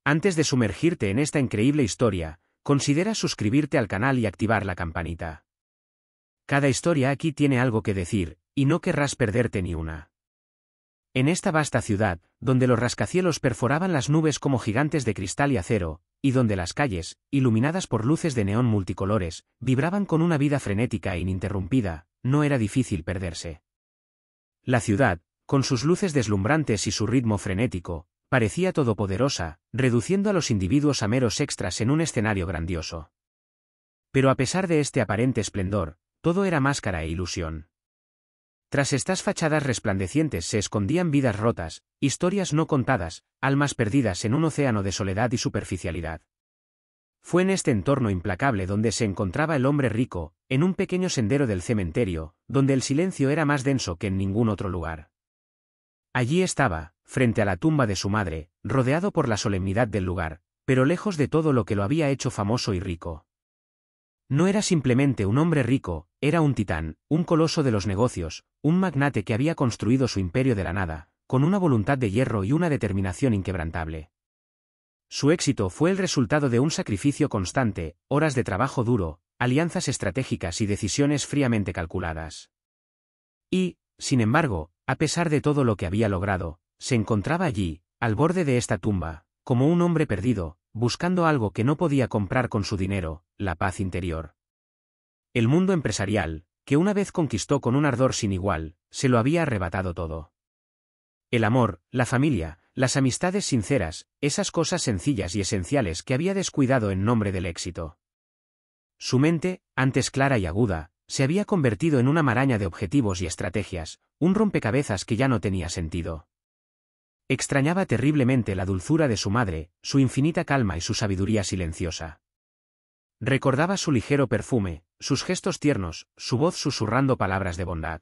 Antes de sumergirte en esta increíble historia, considera suscribirte al canal y activar la campanita. Cada historia aquí tiene algo que decir, y no querrás perderte ni una. En esta vasta ciudad, donde los rascacielos perforaban las nubes como gigantes de cristal y acero, y donde las calles, iluminadas por luces de neón multicolores, vibraban con una vida frenética e ininterrumpida, no era difícil perderse. La ciudad, con sus luces deslumbrantes y su ritmo frenético, parecía todopoderosa, reduciendo a los individuos a meros extras en un escenario grandioso. Pero a pesar de este aparente esplendor, todo era máscara e ilusión. Tras estas fachadas resplandecientes se escondían vidas rotas, historias no contadas, almas perdidas en un océano de soledad y superficialidad. Fue en este entorno implacable donde se encontraba el hombre rico, en un pequeño sendero del cementerio, donde el silencio era más denso que en ningún otro lugar. Allí estaba, frente a la tumba de su madre, rodeado por la solemnidad del lugar, pero lejos de todo lo que lo había hecho famoso y rico. No era simplemente un hombre rico, era un titán, un coloso de los negocios, un magnate que había construido su imperio de la nada, con una voluntad de hierro y una determinación inquebrantable. Su éxito fue el resultado de un sacrificio constante, horas de trabajo duro, alianzas estratégicas y decisiones fríamente calculadas. Y, sin embargo, a pesar de todo lo que había logrado, se encontraba allí, al borde de esta tumba, como un hombre perdido, buscando algo que no podía comprar con su dinero, la paz interior. El mundo empresarial, que una vez conquistó con un ardor sin igual, se lo había arrebatado todo. El amor, la familia, las amistades sinceras, esas cosas sencillas y esenciales que había descuidado en nombre del éxito. Su mente, antes clara y aguda, se había convertido en una maraña de objetivos y estrategias, un rompecabezas que ya no tenía sentido. Extrañaba terriblemente la dulzura de su madre, su infinita calma y su sabiduría silenciosa. Recordaba su ligero perfume, sus gestos tiernos, su voz susurrando palabras de bondad.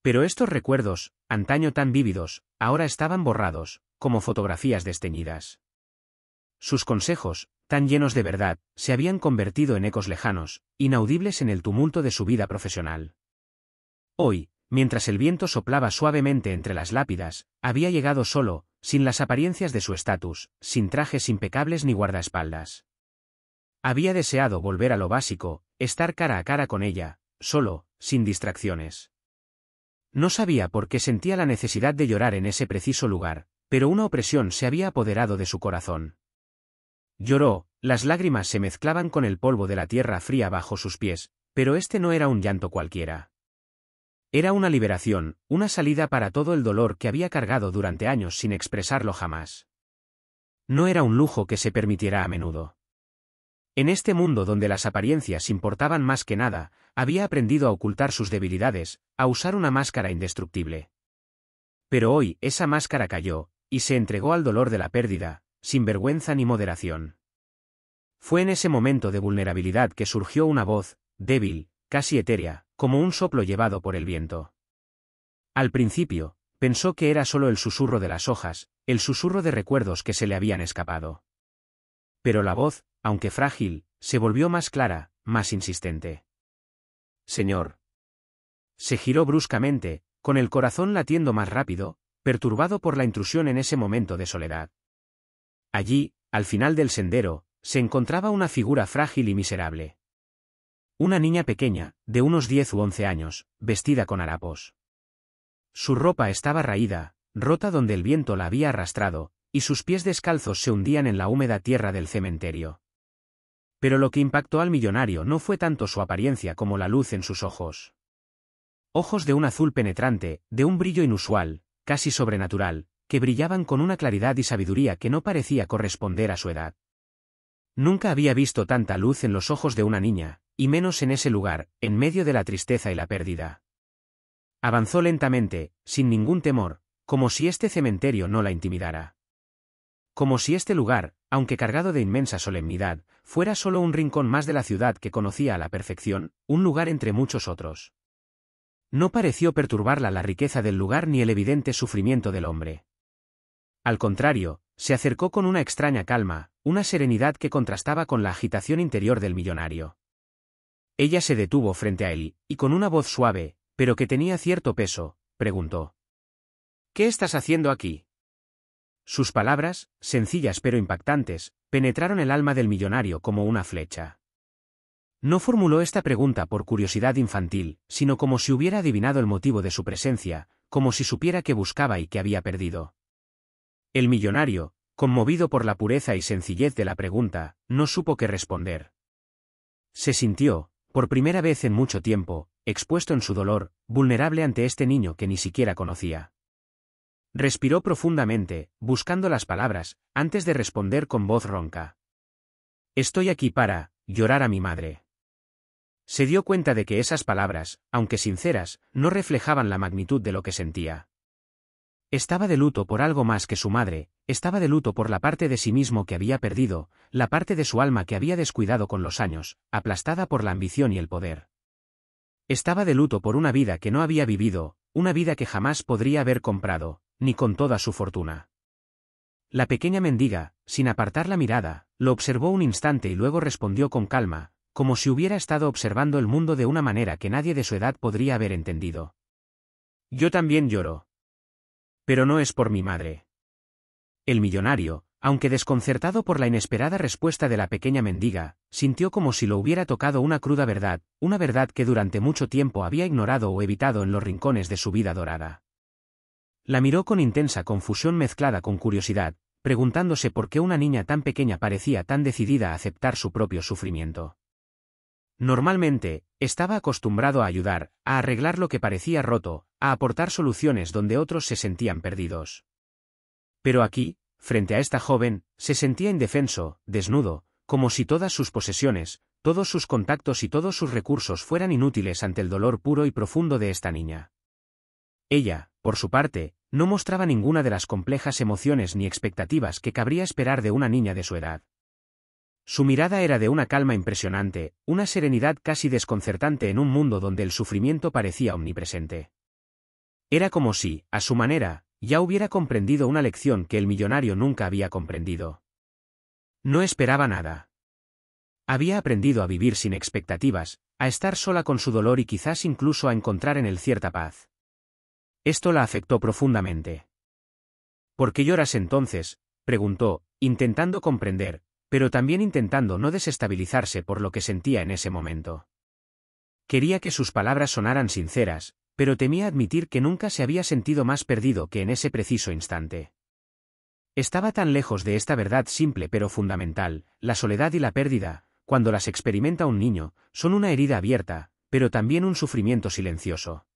Pero estos recuerdos, antaño tan vívidos, ahora estaban borrados, como fotografías desteñidas. Sus consejos, tan llenos de verdad, se habían convertido en ecos lejanos, inaudibles en el tumulto de su vida profesional. Hoy, mientras el viento soplaba suavemente entre las lápidas, había llegado solo, sin las apariencias de su estatus, sin trajes impecables ni guardaespaldas. Había deseado volver a lo básico, estar cara a cara con ella, solo, sin distracciones. No sabía por qué sentía la necesidad de llorar en ese preciso lugar, pero una opresión se había apoderado de su corazón. Lloró, las lágrimas se mezclaban con el polvo de la tierra fría bajo sus pies, pero este no era un llanto cualquiera. Era una liberación, una salida para todo el dolor que había cargado durante años sin expresarlo jamás. No era un lujo que se permitiera a menudo. En este mundo donde las apariencias importaban más que nada, había aprendido a ocultar sus debilidades, a usar una máscara indestructible. Pero hoy esa máscara cayó, y se entregó al dolor de la pérdida, sin vergüenza ni moderación. Fue en ese momento de vulnerabilidad que surgió una voz, débil, casi etérea, como un soplo llevado por el viento. Al principio, pensó que era solo el susurro de las hojas, el susurro de recuerdos que se le habían escapado. Pero la voz, aunque frágil, se volvió más clara, más insistente. «Señor». Se giró bruscamente, con el corazón latiendo más rápido, perturbado por la intrusión en ese momento de soledad. Allí, al final del sendero, se encontraba una figura frágil y miserable. Una niña pequeña, de unos 10 u 11 años, vestida con harapos. Su ropa estaba raída, rota donde el viento la había arrastrado, y sus pies descalzos se hundían en la húmeda tierra del cementerio. Pero lo que impactó al millonario no fue tanto su apariencia como la luz en sus ojos. Ojos de un azul penetrante, de un brillo inusual, casi sobrenatural, que brillaban con una claridad y sabiduría que no parecía corresponder a su edad. Nunca había visto tanta luz en los ojos de una niña, y menos en ese lugar, en medio de la tristeza y la pérdida. Avanzó lentamente, sin ningún temor, como si este cementerio no la intimidara. Como si este lugar, aunque cargado de inmensa solemnidad, fuera solo un rincón más de la ciudad que conocía a la perfección, un lugar entre muchos otros. No pareció perturbarla la riqueza del lugar ni el evidente sufrimiento del hombre. Al contrario, se acercó con una extraña calma, una serenidad que contrastaba con la agitación interior del millonario. Ella se detuvo frente a él, y con una voz suave, pero que tenía cierto peso, preguntó: «¿Qué estás haciendo aquí?» Sus palabras, sencillas pero impactantes, penetraron el alma del millonario como una flecha. No formuló esta pregunta por curiosidad infantil, sino como si hubiera adivinado el motivo de su presencia, como si supiera qué buscaba y qué había perdido. El millonario, conmovido por la pureza y sencillez de la pregunta, no supo qué responder. Se sintió, por primera vez en mucho tiempo, expuesto en su dolor, vulnerable ante este niño que ni siquiera conocía. Respiró profundamente, buscando las palabras, antes de responder con voz ronca. Estoy aquí para llorar a mi madre. Se dio cuenta de que esas palabras, aunque sinceras, no reflejaban la magnitud de lo que sentía. Estaba de luto por algo más que su madre, estaba de luto por la parte de sí mismo que había perdido, la parte de su alma que había descuidado con los años, aplastada por la ambición y el poder. Estaba de luto por una vida que no había vivido, una vida que jamás podría haber comprado, ni con toda su fortuna. La pequeña mendiga, sin apartar la mirada, lo observó un instante y luego respondió con calma, como si hubiera estado observando el mundo de una manera que nadie de su edad podría haber entendido. Yo también lloro. Pero no es por mi madre. El millonario, aunque desconcertado por la inesperada respuesta de la pequeña mendiga, sintió como si lo hubiera tocado una cruda verdad, una verdad que durante mucho tiempo había ignorado o evitado en los rincones de su vida dorada. La miró con intensa confusión mezclada con curiosidad, preguntándose por qué una niña tan pequeña parecía tan decidida a aceptar su propio sufrimiento. Normalmente, estaba acostumbrado a ayudar, a arreglar lo que parecía roto, a aportar soluciones donde otros se sentían perdidos. Pero aquí, frente a esta joven, se sentía indefenso, desnudo, como si todas sus posesiones, todos sus contactos y todos sus recursos fueran inútiles ante el dolor puro y profundo de esta niña. Ella, por su parte, no mostraba ninguna de las complejas emociones ni expectativas que cabría esperar de una niña de su edad. Su mirada era de una calma impresionante, una serenidad casi desconcertante en un mundo donde el sufrimiento parecía omnipresente. Era como si, a su manera, ya hubiera comprendido una lección que el millonario nunca había comprendido. No esperaba nada. Había aprendido a vivir sin expectativas, a estar sola con su dolor y quizás incluso a encontrar en él cierta paz. Esto la afectó profundamente. ¿Por qué lloras entonces?, preguntó, intentando comprender, pero también intentando no desestabilizarse por lo que sentía en ese momento. Quería que sus palabras sonaran sinceras, pero temía admitir que nunca se había sentido más perdido que en ese preciso instante. Estaba tan lejos de esta verdad simple pero fundamental, la soledad y la pérdida, cuando las experimenta un niño, son una herida abierta, pero también un sufrimiento silencioso.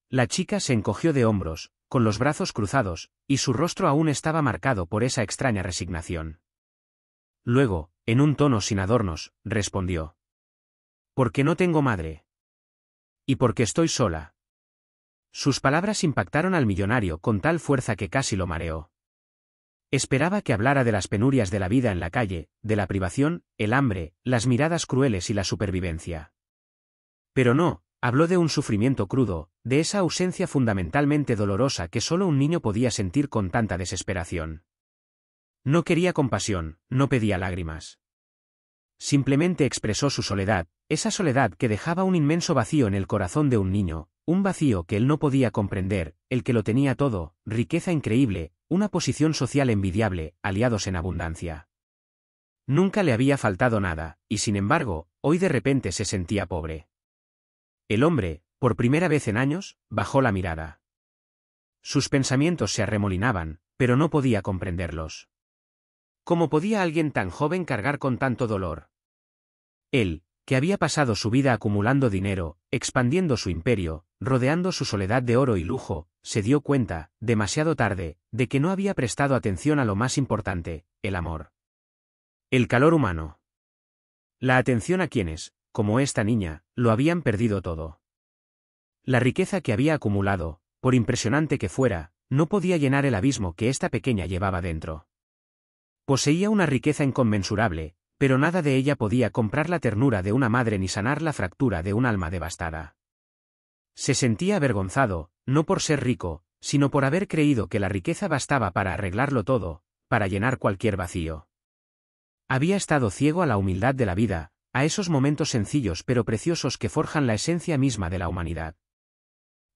La chica se encogió de hombros, con los brazos cruzados, y su rostro aún estaba marcado por esa extraña resignación. Luego, en un tono sin adornos, respondió: «Porque no tengo madre. Y porque estoy sola». Sus palabras impactaron al millonario con tal fuerza que casi lo mareó. Esperaba que hablara de las penurias de la vida en la calle, de la privación, el hambre, las miradas crueles y la supervivencia. Pero no, habló de un sufrimiento crudo, de esa ausencia fundamentalmente dolorosa que solo un niño podía sentir con tanta desesperación. No quería compasión, no pedía lágrimas. Simplemente expresó su soledad, esa soledad que dejaba un inmenso vacío en el corazón de un niño, un vacío que él no podía comprender, el que lo tenía todo, riqueza increíble, una posición social envidiable, aliados en abundancia. Nunca le había faltado nada, y sin embargo, hoy de repente se sentía pobre. El hombre, por primera vez en años, bajó la mirada. Sus pensamientos se arremolinaban, pero no podía comprenderlos. ¿Cómo podía alguien tan joven cargar con tanto dolor? Él, que había pasado su vida acumulando dinero, expandiendo su imperio, rodeando su soledad de oro y lujo, se dio cuenta, demasiado tarde, de que no había prestado atención a lo más importante, el amor. El calor humano. La atención a quienes, como esta niña, lo habían perdido todo. La riqueza que había acumulado, por impresionante que fuera, no podía llenar el abismo que esta pequeña llevaba dentro. Poseía una riqueza inconmensurable, pero nada de ella podía comprar la ternura de una madre ni sanar la fractura de un alma devastada. Se sentía avergonzado, no por ser rico, sino por haber creído que la riqueza bastaba para arreglarlo todo, para llenar cualquier vacío. Había estado ciego a la humildad de la vida, a esos momentos sencillos pero preciosos que forjan la esencia misma de la humanidad.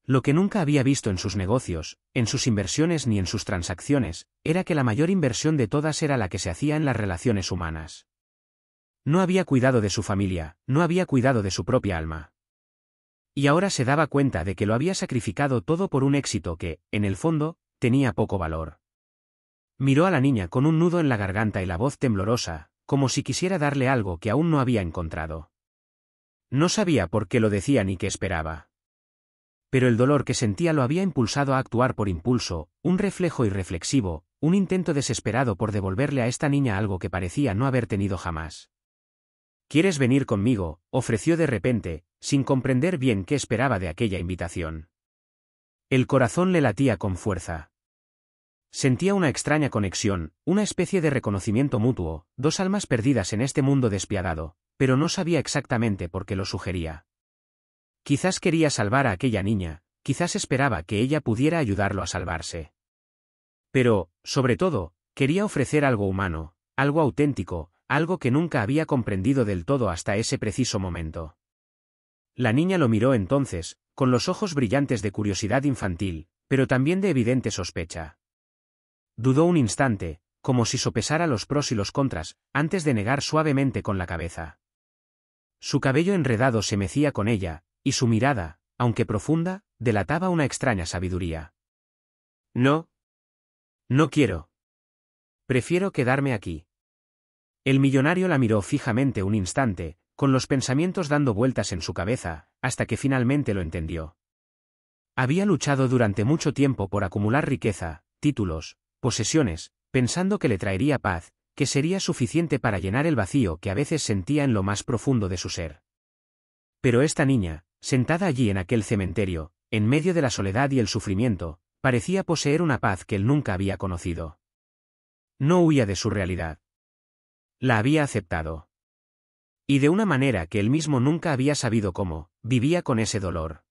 Lo que nunca había visto en sus negocios, en sus inversiones ni en sus transacciones, era que la mayor inversión de todas era la que se hacía en las relaciones humanas. No había cuidado de su familia, no había cuidado de su propia alma. Y ahora se daba cuenta de que lo había sacrificado todo por un éxito que, en el fondo, tenía poco valor. Miró a la niña con un nudo en la garganta y la voz temblorosa, como si quisiera darle algo que aún no había encontrado. No sabía por qué lo decía ni qué esperaba. Pero el dolor que sentía lo había impulsado a actuar por impulso, un reflejo irreflexivo, un intento desesperado por devolverle a esta niña algo que parecía no haber tenido jamás. ¿Quieres venir conmigo?, ofreció de repente, sin comprender bien qué esperaba de aquella invitación. El corazón le latía con fuerza. Sentía una extraña conexión, una especie de reconocimiento mutuo, dos almas perdidas en este mundo despiadado, pero no sabía exactamente por qué lo sugería. Quizás quería salvar a aquella niña, quizás esperaba que ella pudiera ayudarlo a salvarse. Pero, sobre todo, quería ofrecer algo humano, algo auténtico, algo que nunca había comprendido del todo hasta ese preciso momento. La niña lo miró entonces, con los ojos brillantes de curiosidad infantil, pero también de evidente sospecha. Dudó un instante, como si sopesara los pros y los contras, antes de negar suavemente con la cabeza. Su cabello enredado se mecía con ella, y su mirada, aunque profunda, delataba una extraña sabiduría. No. No quiero. Prefiero quedarme aquí. El millonario la miró fijamente un instante, con los pensamientos dando vueltas en su cabeza, hasta que finalmente lo entendió. Había luchado durante mucho tiempo por acumular riqueza, títulos, posesiones, pensando que le traería paz, que sería suficiente para llenar el vacío que a veces sentía en lo más profundo de su ser. Pero esta niña, sentada allí en aquel cementerio, en medio de la soledad y el sufrimiento, parecía poseer una paz que él nunca había conocido. No huía de su realidad. La había aceptado. Y de una manera que él mismo nunca había sabido cómo, vivía con ese dolor.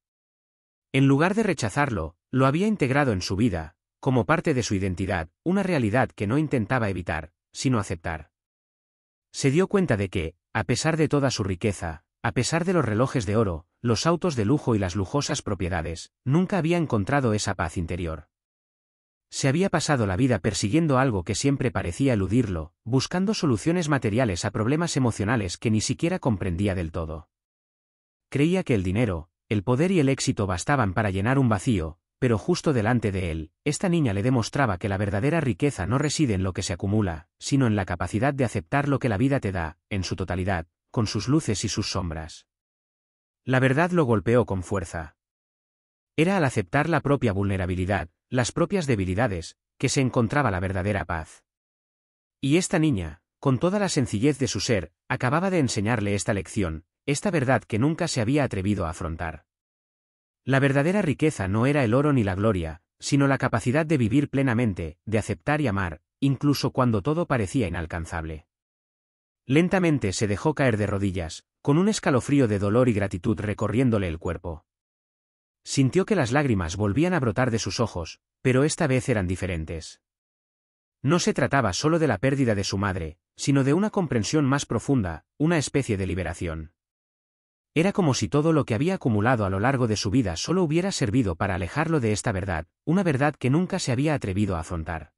En lugar de rechazarlo, lo había integrado en su vida, como parte de su identidad, una realidad que no intentaba evitar, sino aceptar. Se dio cuenta de que, a pesar de toda su riqueza, a pesar de los relojes de oro, los autos de lujo y las lujosas propiedades, nunca había encontrado esa paz interior. Se había pasado la vida persiguiendo algo que siempre parecía eludirlo, buscando soluciones materiales a problemas emocionales que ni siquiera comprendía del todo. Creía que el dinero, el poder y el éxito bastaban para llenar un vacío, pero justo delante de él, esta niña le demostraba que la verdadera riqueza no reside en lo que se acumula, sino en la capacidad de aceptar lo que la vida te da, en su totalidad, con sus luces y sus sombras. La verdad lo golpeó con fuerza. Era al aceptar la propia vulnerabilidad, las propias debilidades, que se encontraba la verdadera paz. Y esta niña, con toda la sencillez de su ser, acababa de enseñarle esta lección, esta verdad que nunca se había atrevido a afrontar. La verdadera riqueza no era el oro ni la gloria, sino la capacidad de vivir plenamente, de aceptar y amar, incluso cuando todo parecía inalcanzable. Lentamente se dejó caer de rodillas, con un escalofrío de dolor y gratitud recorriéndole el cuerpo. Sintió que las lágrimas volvían a brotar de sus ojos, pero esta vez eran diferentes. No se trataba solo de la pérdida de su madre, sino de una comprensión más profunda, una especie de liberación. Era como si todo lo que había acumulado a lo largo de su vida solo hubiera servido para alejarlo de esta verdad, una verdad que nunca se había atrevido a afrontar.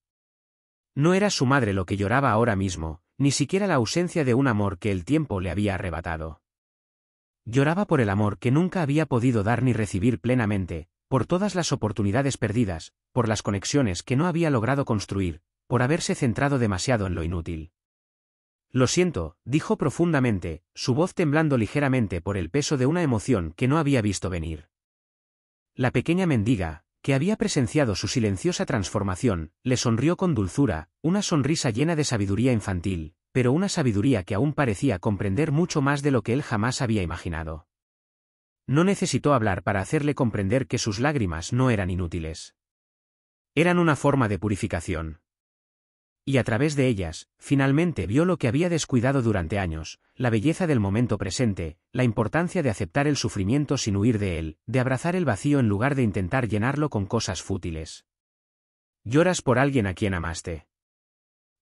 No era su madre lo que lloraba ahora mismo, ni siquiera la ausencia de un amor que el tiempo le había arrebatado. Lloraba por el amor que nunca había podido dar ni recibir plenamente, por todas las oportunidades perdidas, por las conexiones que no había logrado construir, por haberse centrado demasiado en lo inútil. Lo siento, dijo profundamente, su voz temblando ligeramente por el peso de una emoción que no había visto venir. La pequeña mendiga, que había presenciado su silenciosa transformación, le sonrió con dulzura, una sonrisa llena de sabiduría infantil, pero una sabiduría que aún parecía comprender mucho más de lo que él jamás había imaginado. No necesitó hablar para hacerle comprender que sus lágrimas no eran inútiles. Eran una forma de purificación. Y a través de ellas, finalmente vio lo que había descuidado durante años, la belleza del momento presente, la importancia de aceptar el sufrimiento sin huir de él, de abrazar el vacío en lugar de intentar llenarlo con cosas fútiles. Lloras por alguien a quien amaste.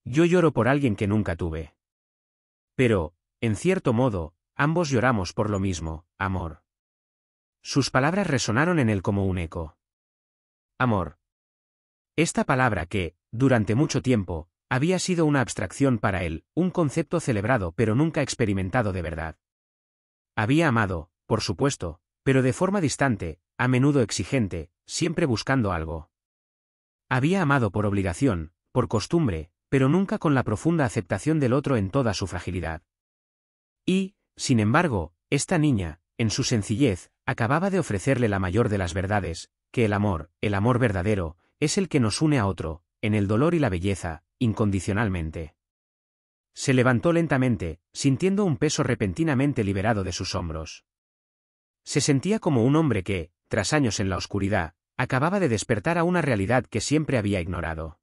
Yo lloro por alguien que nunca tuve. Pero, en cierto modo, ambos lloramos por lo mismo, amor. Sus palabras resonaron en él como un eco. Amor. Esta palabra que, durante mucho tiempo, había sido una abstracción para él, un concepto celebrado pero nunca experimentado de verdad. Había amado, por supuesto, pero de forma distante, a menudo exigente, siempre buscando algo. Había amado por obligación, por costumbre, pero nunca con la profunda aceptación del otro en toda su fragilidad. Y, sin embargo, esta niña, en su sencillez, acababa de ofrecerle la mayor de las verdades, que el amor verdadero, es el que nos une a otro, en el dolor y la belleza, incondicionalmente. Se levantó lentamente, sintiendo un peso repentinamente liberado de sus hombros. Se sentía como un hombre que, tras años en la oscuridad, acababa de despertar a una realidad que siempre había ignorado.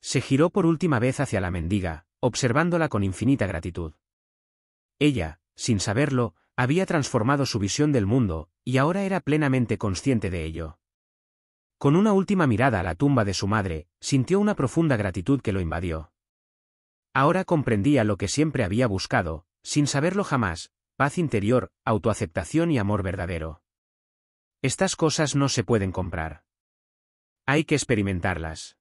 Se giró por última vez hacia la mendiga, observándola con infinita gratitud. Ella, sin saberlo, había transformado su visión del mundo, y ahora era plenamente consciente de ello. Con una última mirada a la tumba de su madre, sintió una profunda gratitud que lo invadió. Ahora comprendía lo que siempre había buscado, sin saberlo jamás: paz interior, autoaceptación y amor verdadero. Estas cosas no se pueden comprar. Hay que experimentarlas.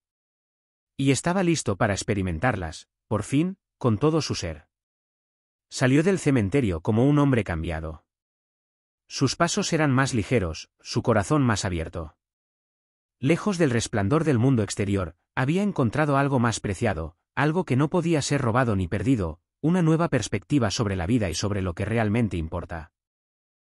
Y estaba listo para experimentarlas, por fin, con todo su ser. Salió del cementerio como un hombre cambiado. Sus pasos eran más ligeros, su corazón más abierto. Lejos del resplandor del mundo exterior, había encontrado algo más preciado, algo que no podía ser robado ni perdido, una nueva perspectiva sobre la vida y sobre lo que realmente importa.